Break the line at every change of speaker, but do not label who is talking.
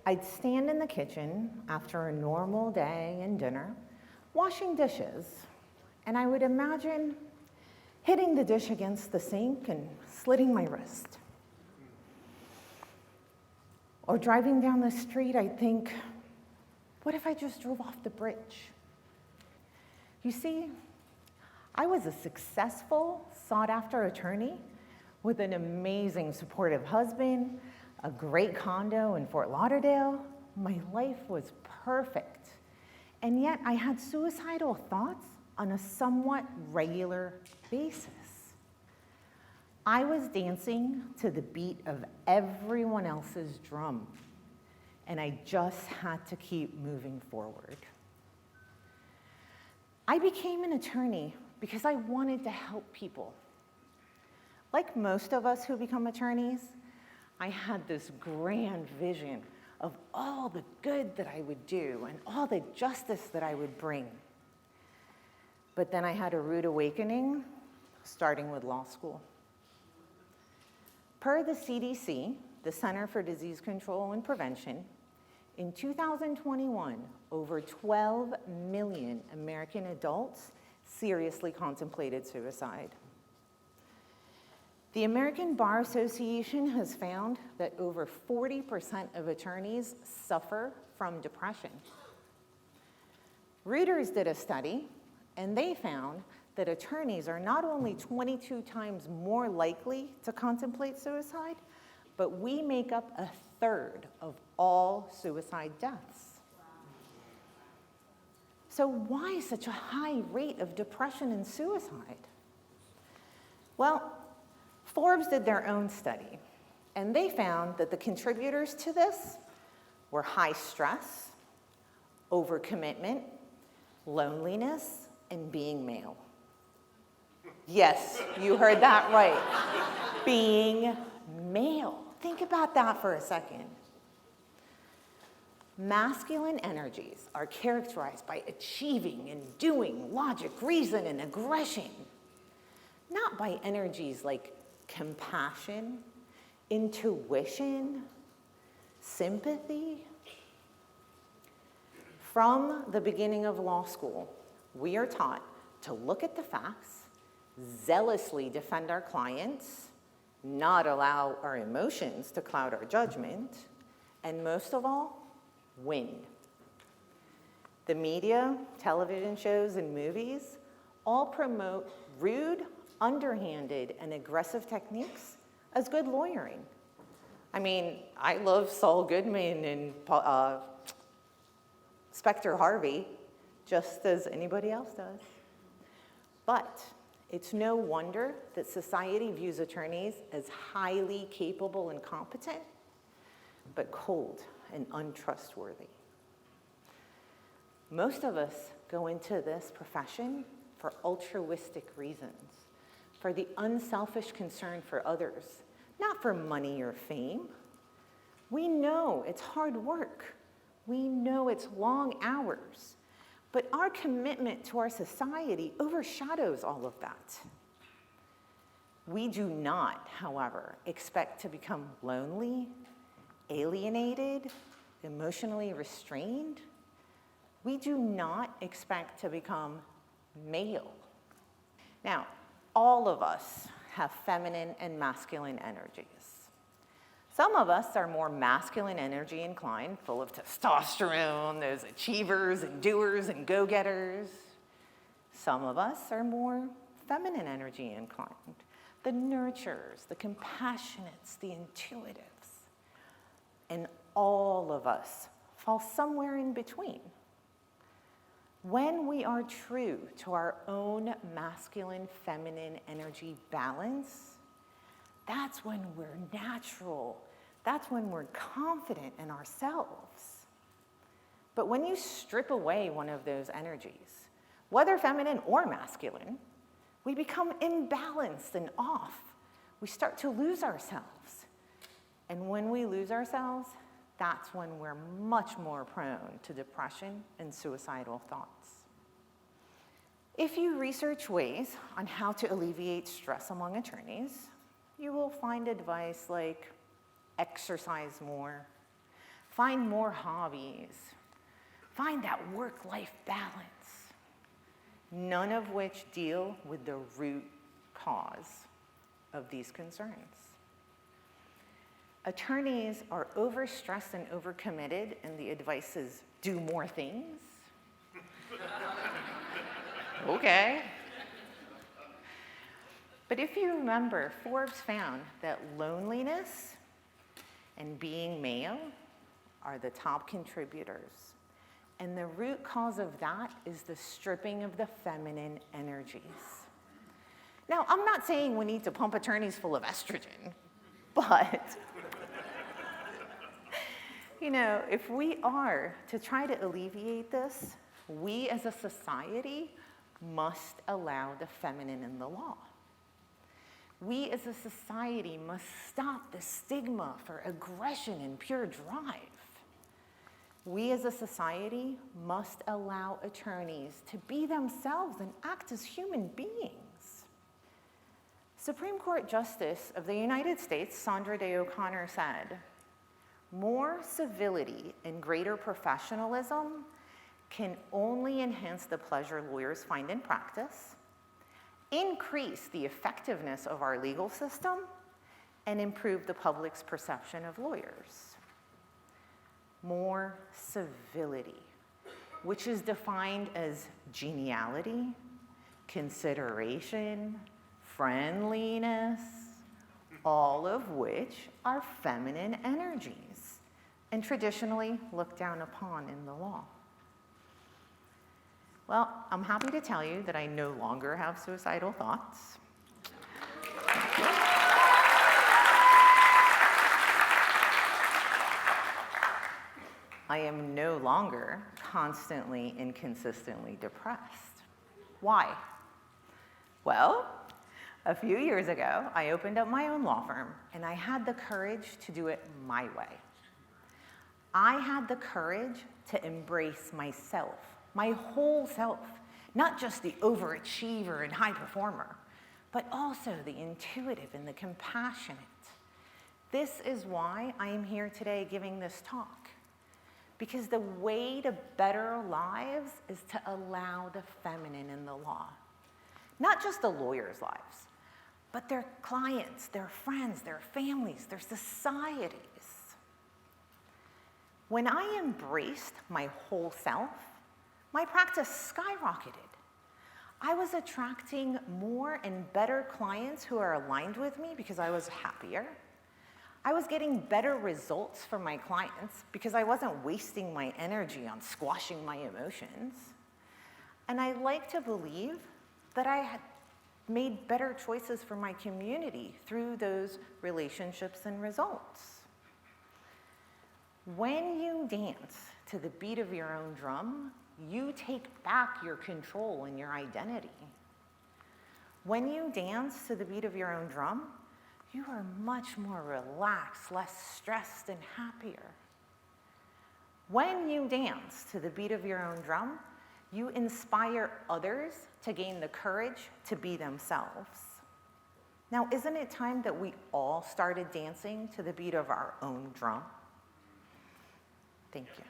I'd stand in the kitchen after a normal day and dinner, washing dishes, and I would imagine hitting the dish against the sink and slitting my wrist. Or driving down the street, I'd think, what if I just drove off the bridge? You see, I was a successful, sought-after attorney with an amazing, supportive husband, a great condo in Fort Lauderdale. My life was perfect. And yet I had suicidal thoughts on a somewhat regular basis. I was dancing to the beat of everyone else's drum, and I just had to keep moving forward. I became an attorney because I wanted to help people. Like most of us who become attorneys, I had this grand vision of all the good that I would do and all the justice that I would bring. But then I had a rude awakening, starting with law school. Per the CDC, the Center for Disease Control and Prevention, in 2021, over 12 million American adults seriously contemplated suicide. The American Bar Association has found that over 40% of attorneys suffer from depression. Reuters did a study, and they found that attorneys are not only 22 times more likely to contemplate suicide, but we make up a third of all suicide deaths. So why such a high rate of depression and suicide? Well, Forbes did their own study, and they found that the contributors to this were high stress, overcommitment, loneliness, and being male. Yes, you heard that right. Being male. Think about that for a second. Masculine energies are characterized by achieving and doing, logic, reason, and aggression, not by energies like compassion, intuition, sympathy. From the beginning of law school, we are taught to look at the facts, zealously defend our clients, not allow our emotions to cloud our judgment, and most of all, win. The media, television shows, and movies all promote rude, underhanded, and aggressive techniques as good lawyering. I mean, I love Saul Goodman and Spectre Harvey just as anybody else does. But it's no wonder that society views attorneys as highly capable and competent, but cold and untrustworthy. Most of us go into this profession for altruistic reasons, for the unselfish concern for others, not for money or fame. We know it's hard work. We know it's long hours. But our commitment to our society overshadows all of that. We do not, however, expect to become lonely, alienated, emotionally restrained. We do not expect to become male. Now, all of us have feminine and masculine energies. Some of us are more masculine energy inclined, full of testosterone, those achievers and doers and go-getters. Some of us are more feminine energy inclined, the nurturers, the compassionates, the intuitives. And all of us fall somewhere in between. When we are true to our own masculine-feminine energy balance, that's when we're natural. That's when we're confident in ourselves. But when you strip away one of those energies, whether feminine or masculine, we become imbalanced and off. We start to lose ourselves. And when we lose ourselves, that's when we're much more prone to depression and suicidal thoughts. If you research ways on how to alleviate stress among attorneys, you will find advice like exercise more, find more hobbies, find that work-life balance, none of which deal with the root cause of these concerns. Attorneys are overstressed and overcommitted, and the advice is do more things. Okay. But if you remember, Forbes found that loneliness and being male are the top contributors. And the root cause of that is the stripping of the feminine energies. Now, I'm not saying we need to pump attorneys full of estrogen, but if we are to try to alleviate this, we as a society must allow the feminine in the law. We as a society must stop the stigma for aggression and pure drive. We as a society must allow attorneys to be themselves and act as human beings. Supreme Court Justice of the United States, Sandra Day O'Connor, said, "More civility and greater professionalism can only enhance the pleasure lawyers find in practice, increase the effectiveness of our legal system, and improve the public's perception of lawyers." More civility, which is defined as geniality, consideration, friendliness, all of which are feminine energies and traditionally looked down upon in the law. Well, I'm happy to tell you that I no longer have suicidal thoughts. I am no longer constantly and consistently depressed. Why? Well, a few years ago, I opened up my own law firm, and I had the courage to do it my way. I had the courage to embrace myself, my whole self, not just the overachiever and high performer, but also the intuitive and the compassionate. This is why I am here today giving this talk. Because the way to better lives is to allow the feminine in the law. Not just the lawyers' lives, but their clients, their friends, their families, their societies. When I embraced my whole self, my practice skyrocketed. I was attracting more and better clients who are aligned with me because I was happier. I was getting better results from my clients because I wasn't wasting my energy on squashing my emotions. And I like to believe that I had made better choices for my community through those relationships and results. When you dance to the beat of your own drum, you take back your control and your identity. When you dance to the beat of your own drum, you are much more relaxed, less stressed, and happier. When you dance to the beat of your own drum, you inspire others to gain the courage to be themselves. Now, isn't it time that we all started dancing to the beat of our own drum? Thank you.